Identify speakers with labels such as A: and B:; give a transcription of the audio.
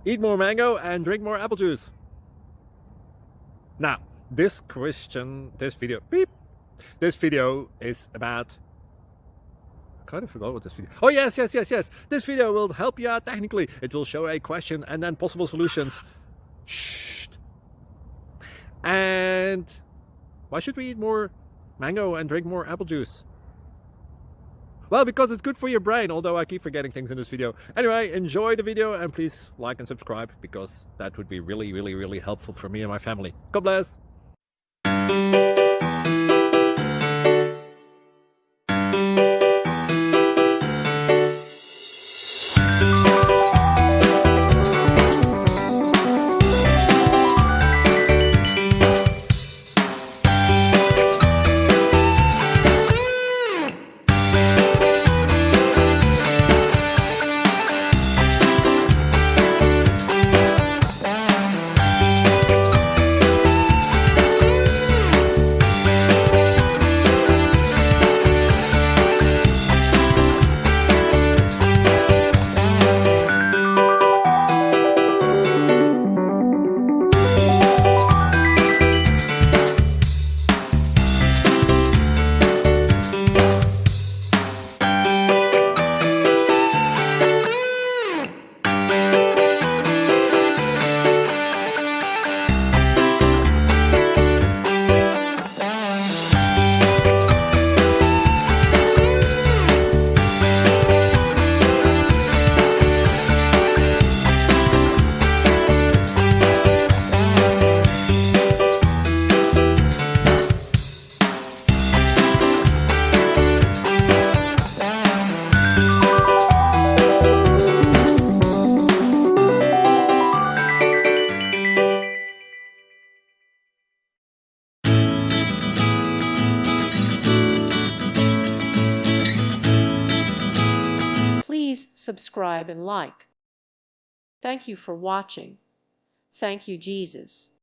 A: Eat more mango and drink more apple juice. Now, this video is about, I kind of forgot what this video. Oh, yes. This video will help you out technically. It will show a question and then possible solutions. Shh. And why should we eat more mango and drink more apple juice? Well, because it's good for your brain, although I keep forgetting things in this video. Anyway, enjoy the video and please like and subscribe, because that would be really helpful for me and my family. God bless.
B: Please subscribe and like. Thank you for watching. Thank you, Jesus.